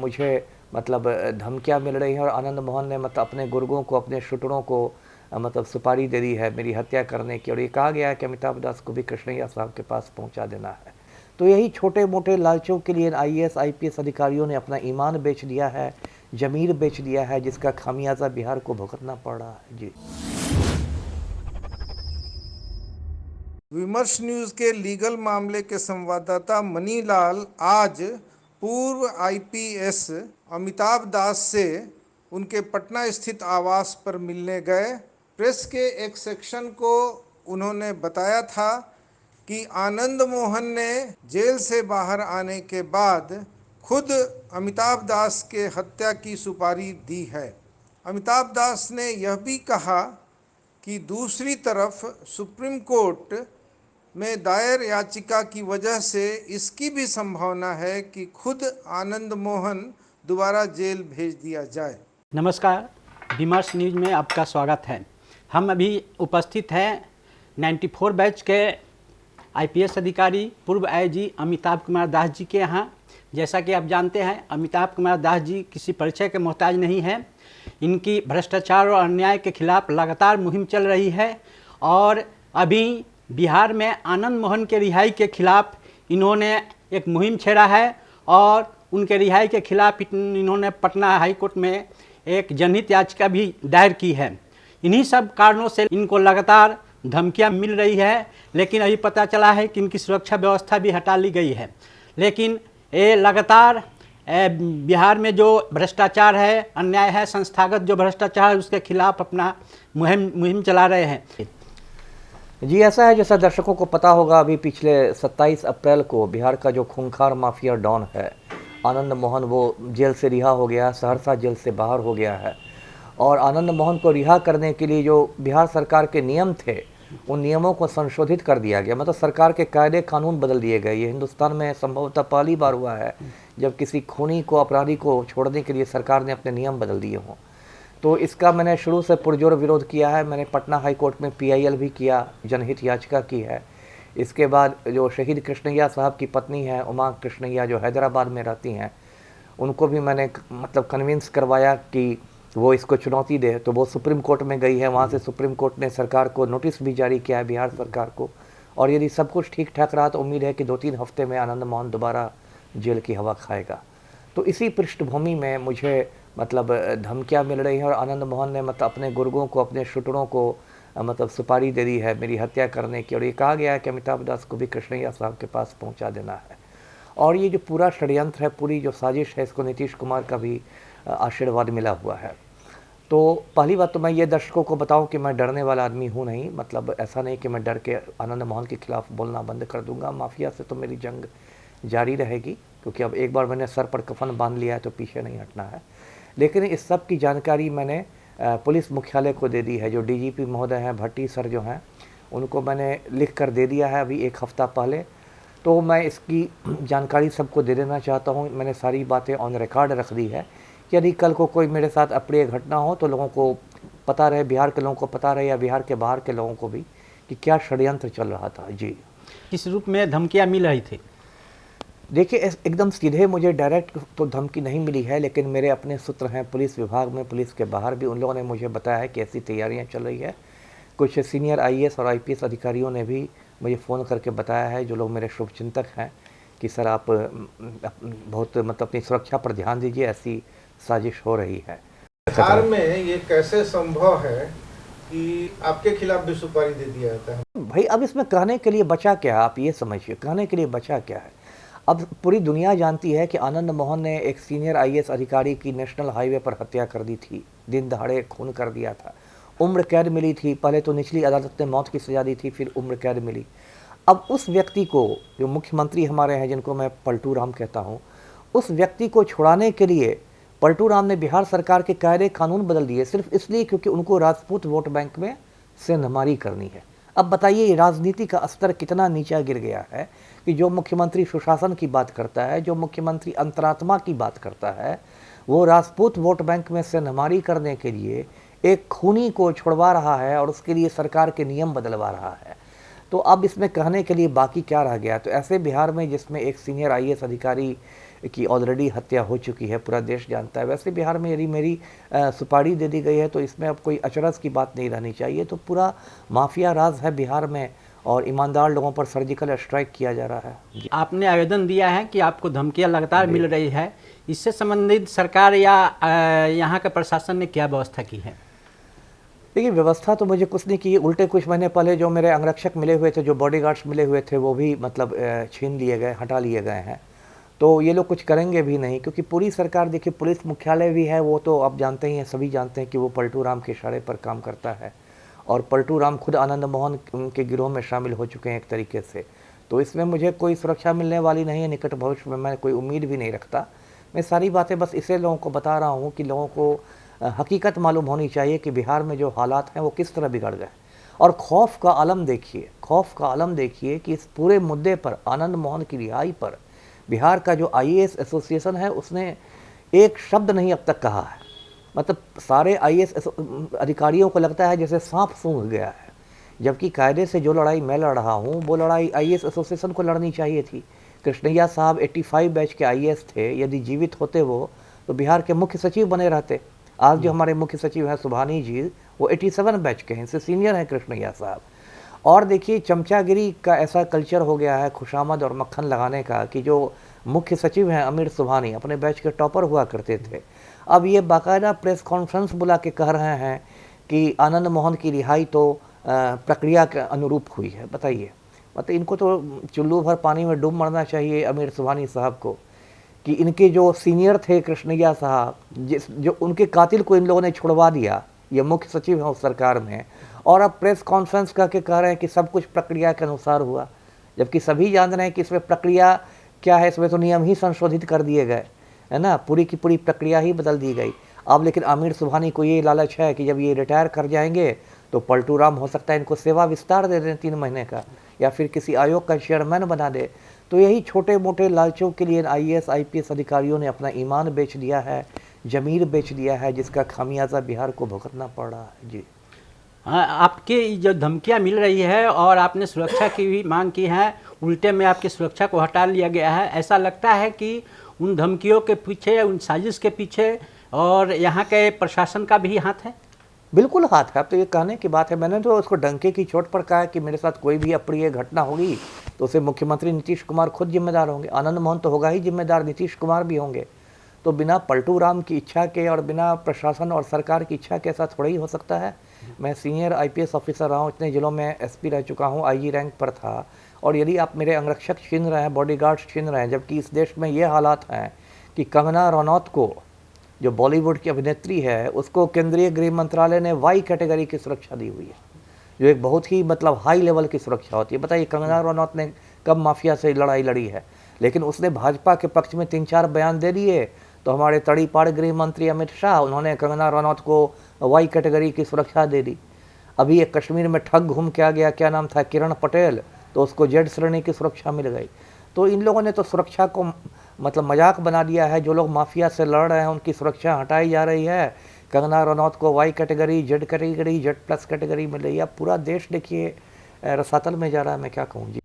मुझे मतलब धमकियाँ मिल रही हैं और आनंद मोहन ने मतलब अपने गुर्गों को, अपने शूटरों को मतलब सुपारी दे दी है मेरी हत्या करने की, और ये कहा गया है कि अमिताभ दास को भी कृष्णैया साहब के पास पहुंचा देना है। तो यही छोटे मोटे लालचों के लिए आईएएस आईपीएस अधिकारियों ने अपना ईमान बेच दिया है, ज़मीर बेच दिया है, जिसका खामियाजा बिहार को भुगतना पड़ रहा है। जी। विमर्श न्यूज के लीगल मामले के संवाददाता मनीलाल आज पूर्व आईपीएस अमिताभ दास से उनके पटना स्थित आवास पर मिलने गए। प्रेस के एक सेक्शन को उन्होंने बताया था कि आनंद मोहन ने जेल से बाहर आने के बाद खुद अमिताभ दास के हत्या की सुपारी दी है। अमिताभ दास ने यह भी कहा कि दूसरी तरफ सुप्रीम कोर्ट में दायर याचिका की वजह से इसकी भी संभावना है कि खुद आनंद मोहन दोबारा जेल भेज दिया जाए। नमस्कार, विमर्श न्यूज में आपका स्वागत है। हम अभी उपस्थित हैं 94 बैच के आईपीएस अधिकारी पूर्व आईजी अमिताभ कुमार दास जी के यहाँ। जैसा कि आप जानते हैं, अमिताभ कुमार दास जी किसी परिचय के मोहताज नहीं हैं। इनकी भ्रष्टाचार और अन्याय के खिलाफ लगातार मुहिम चल रही है और अभी बिहार में आनंद मोहन के रिहाई के खिलाफ इन्होंने एक मुहिम छेड़ा है और उनके रिहाई के खिलाफ इन्होंने पटना हाई कोर्ट में एक जनहित याचिका भी दायर की है। इन्हीं सब कारणों से इनको लगातार धमकियां मिल रही है, लेकिन अभी पता चला है कि इनकी सुरक्षा व्यवस्था भी हटा ली गई है। लेकिन ये लगातार बिहार में जो भ्रष्टाचार है, अन्याय है, संस्थागत जो भ्रष्टाचार है, उसके खिलाफ अपना मुहिम चला रहे हैं। जी, ऐसा है जैसा दर्शकों को पता होगा, अभी पिछले 27 अप्रैल को बिहार का जो खूंखार माफिया डॉन है आनंद मोहन, वो जेल से रिहा हो गया, सहरसा जेल से बाहर हो गया है। और आनंद मोहन को रिहा करने के लिए जो बिहार सरकार के नियम थे, उन नियमों को संशोधित कर दिया गया। मतलब सरकार के कायदे कानून बदल दिए गए। ये हिंदुस्तान में संभवतः पहली बार हुआ है जब किसी खूनी को, अपराधी को छोड़ने के लिए सरकार ने अपने नियम बदल दिए हों। तो इसका मैंने शुरू से पुरजोर विरोध किया है। मैंने पटना हाई कोर्ट में पीआईएल भी किया, जनहित याचिका की है। इसके बाद जो शहीद कृष्णैया साहब की पत्नी है उमा कृष्णैया, जो हैदराबाद में रहती हैं, उनको भी मैंने मतलब कन्विंस करवाया कि वो इसको चुनौती दे। तो वो सुप्रीम कोर्ट में गई है, वहाँ से सुप्रीम कोर्ट ने सरकार को नोटिस भी जारी किया है, बिहार सरकार को। और यदि सब कुछ ठीक ठाक रहा तो उम्मीद है कि 2-3 हफ्ते में आनंद मोहन दोबारा जेल की हवा खाएगा। तो इसी पृष्ठभूमि में मुझे मतलब धमकियाँ मिल रही हैं और आनंद मोहन ने मतलब अपने गुर्गों को, अपने शूटरों को मतलब सुपारी दे दी है मेरी हत्या करने की, और ये कहा गया है कि अमिताभ दास को भी कृष्णैया साहब के पास पहुंचा देना है। और ये जो पूरा षड्यंत्र है, पूरी जो साजिश है, इसको नीतीश कुमार का भी आशीर्वाद मिला हुआ है। तो पहली बात तो मैं ये दर्शकों को बताऊं कि मैं डरने वाला आदमी हूं नहीं। मतलब ऐसा नहीं कि मैं डर के आनंद मोहन के खिलाफ बोलना बंद कर दूंगा। माफिया से तो मेरी जंग जारी रहेगी, क्योंकि अब एक बार मैंने सर पर कफन बांध लिया है तो पीछे नहीं हटना है। लेकिन इस सब की जानकारी मैंने पुलिस मुख्यालय को दे दी है। जो डीजीपी महोदय हैं, भट्टी सर जो हैं, उनको मैंने लिख कर दे दिया है अभी 1 हफ्ता पहले। तो मैं इसकी जानकारी सबको दे देना चाहता हूँ। मैंने सारी बातें ऑन रिकॉर्ड रख दी है। यदि कल को कोई मेरे साथ अप्रिय घटना हो तो लोगों को पता रहे, बिहार के लोगों को पता रहे या बिहार के बाहर के लोगों को भी, कि क्या षड्यंत्र चल रहा था। जी। किस रूप में धमकियाँ मिल रही थी? देखिए, एकदम सीधे मुझे डायरेक्ट तो धमकी नहीं मिली है, लेकिन मेरे अपने सूत्र हैं पुलिस विभाग में, पुलिस के बाहर भी, उन लोगों ने मुझे बताया है कि ऐसी तैयारियां चल रही है। कुछ सीनियर आईएएस और आईपीएस अधिकारियों ने भी मुझे फ़ोन करके बताया है, जो लोग मेरे शुभचिंतक हैं, कि सर आप बहुत मतलब अपनी सुरक्षा पर ध्यान दीजिए, ऐसी साजिश हो रही है। बिहार में ये कैसे संभव है कि आपके खिलाफ भी सुपारी दे दिया जाता है? भाई, अब इसमें कहने के लिए बचा क्या है, आप ये समझिए, कहने के लिए बचा क्या है। अब पूरी दुनिया जानती है कि आनंद मोहन ने एक सीनियर आईएएस अधिकारी की नेशनल हाईवे पर हत्या कर दी थी, दिन दहाड़े खून कर दिया था, उम्र कैद मिली थी। पहले तो निचली अदालत ने मौत की सजा दी थी, फिर उम्र कैद मिली। अब उस व्यक्ति को, जो मुख्यमंत्री हमारे हैं, जिनको मैं पलटू राम कहता हूँ, उस व्यक्ति को छुड़ाने के लिए पलटू राम ने बिहार सरकार के कायदे कानून बदल दिए, सिर्फ इसलिए क्योंकि उनको राजपूत वोट बैंक में सेंधमारी करनी है। अब बताइए, राजनीति का स्तर कितना नीचा गिर गया है कि जो मुख्यमंत्री सुशासन की बात करता है, जो मुख्यमंत्री अंतरात्मा की बात करता है, वो राजपूत वोट बैंक में सेंधमारी करने के लिए एक खूनी को छुड़वा रहा है और उसके लिए सरकार के नियम बदलवा रहा है। तो अब इसमें कहने के लिए बाकी क्या रह गया। तो ऐसे बिहार में जिसमें एक सीनियर आईएएस अधिकारी की ऑलरेडी हत्या हो चुकी है, पूरा देश जानता है। वैसे बिहार में यदि मेरी सुपारी दे दी गई है तो इसमें अब कोई अचरज की बात नहीं रहनी चाहिए। तो पूरा माफिया राज है बिहार में और ईमानदार लोगों पर सर्जिकल स्ट्राइक किया जा रहा है। जी। आपने आवेदन दिया है कि आपको धमकियां लगातार मिल रही है, इससे संबंधित सरकार या यहाँ के प्रशासन ने क्या व्यवस्था की है? देखिए, व्यवस्था तो मुझे कुछ नहीं की, उल्टे कुछ महीने पहले जो मेरे अंगरक्षक मिले हुए थे, जो बॉडीगार्ड्स मिले हुए थे, वो भी मतलब छीन लिए गए, हटा लिए गए हैं। तो ये लोग कुछ करेंगे भी नहीं, क्योंकि पूरी सरकार, देखिए पुलिस मुख्यालय भी है, वो तो आप जानते ही हैं, सभी जानते हैं कि वो पलटू राम के इशारे पर काम करता है और पलटू राम खुद आनंद मोहन के गिरोह में शामिल हो चुके हैं एक तरीके से। तो इसमें मुझे कोई सुरक्षा मिलने वाली नहीं है, निकट भविष्य में मैं कोई उम्मीद भी नहीं रखता। मैं सारी बातें बस इसलिए लोगों को बता रहा हूँ कि लोगों को हकीकत मालूम होनी चाहिए कि बिहार में जो हालात हैं वो किस तरह बिगड़ गए। और खौफ का आलम देखिए, खौफ का आलम देखिए कि इस पूरे मुद्दे पर, आनंद मोहन की रिहाई पर, बिहार का जो आईएएस एसोसिएशन है उसने एक शब्द नहीं अब तक कहा है। मतलब सारे आईएएस अधिकारियों को लगता है जैसे सांप सूंघ गया है, जबकि कायदे से जो लड़ाई मैं लड़ रहा हूँ वो लड़ाई आईएएस एसोसिएशन को लड़नी चाहिए थी। कृष्णैया साहब 85 बैच के आईएएस थे, यदि जीवित होते वो तो बिहार के मुख्य सचिव बने रहते। आज जो हमारे मुख्य सचिव हैं सुभानी जी, वो 87 बैच के हैं, इनसे सीनियर हैं कृष्णैया साहब। और देखिए, चमचागिरी का ऐसा कल्चर हो गया है, खुशामद और मक्खन लगाने का, कि जो मुख्य सचिव हैं अमीर सुभानी अपने बैच के टॉपर हुआ करते थे, अब ये बाकायदा प्रेस कॉन्फ्रेंस बुला के कह रहे हैं कि आनंद मोहन की रिहाई तो प्रक्रिया के अनुरूप हुई है। बताइए, मतलब इनको तो चुल्लू भर पानी में डूब मरना चाहिए अमीर सुभानी साहब को, कि इनके जो सीनियर थे कृष्णैया साहब, जो उनके कातिल को इन लोगों ने छुड़वा दिया, ये मुख्य सचिव हैं उस सरकार में, और अब प्रेस कॉन्फ्रेंस करके कह रहे हैं कि सब कुछ प्रक्रिया के अनुसार हुआ, जबकि सभी जान रहे हैं कि इसमें प्रक्रिया क्या है, इसमें तो नियम ही संशोधित कर दिए गए, है ना, पूरी की पूरी प्रक्रिया ही बदल दी गई। अब लेकिन आमिर सुबहानी को ये लालच है कि जब ये रिटायर कर जाएंगे तो पलटू राम हो सकता है इनको सेवा विस्तार दे दें 3 महीने का, या फिर किसी आयोग का चेयरमैन बना दे। तो यही छोटे मोटे लालचों के लिए आईएएस आईपीएस अधिकारियों ने अपना ईमान बेच दिया है, ज़मीर बेच दिया है, जिसका खामियाजा बिहार को भुगतना पड़ रहा है। जी हाँ, आपकी जो धमकियाँ मिल रही है और आपने सुरक्षा की भी मांग की है, उल्टे में आपकी सुरक्षा को हटा लिया गया है, ऐसा लगता है कि उन धमकियों के पीछे, उन साजिश के पीछे और यहाँ के प्रशासन का भी हाथ है? बिल्कुल हाथ है। अब तो ये कहने की बात है, मैंने तो उसको डंके की चोट पर कहा कि मेरे साथ कोई भी अप्रिय घटना होगी तो उसे मुख्यमंत्री नीतीश कुमार खुद जिम्मेदार होंगे, आनंद मोहन तो होगा ही जिम्मेदार, नीतीश कुमार भी होंगे। तो बिना पलटू राम की इच्छा के और बिना प्रशासन और सरकार की इच्छा के ऐसा थोड़ा ही हो सकता है। मैं सीनियर आईपीएस ऑफिसर रहा हूँ, इतने जिलों में एसपी रह चुका हूँ, आईजी रैंक पर था, और यदि आप मेरे अंगरक्षक छीन रहे हैं, बॉडीगार्ड्स छीन रहे हैं, जबकि इस देश में ये हालात हैं कि कंगना रनौत को, जो बॉलीवुड की अभिनेत्री है, उसको केंद्रीय गृह मंत्रालय ने वाई कैटेगरी की सुरक्षा दी हुई है, जो एक बहुत ही मतलब हाई लेवल की सुरक्षा होती है। बताइए कंगना रनौत ने कब माफिया से लड़ाई लड़ी है, लेकिन उसने भाजपा के पक्ष में 3-4 बयान दे दिए तो हमारे तड़ीपाड़ गृह मंत्री अमित शाह, उन्होंने कंगना रनौत को वाई कैटेगरी की सुरक्षा दे दी। अभी एक कश्मीर में ठग घूम के आ गया, क्या नाम था, किरण पटेल, तो उसको जेड श्रेणी की सुरक्षा मिल गई। तो इन लोगों ने तो सुरक्षा को मतलब मजाक बना दिया है। जो लोग माफिया से लड़ रहे हैं उनकी सुरक्षा हटाई जा रही है, कंगना रनौत को Y category, Z category, Z plus category मिल रही है। अब पूरा देश देखिए रसातल में जा रहा है, मैं क्या कहूँ जी।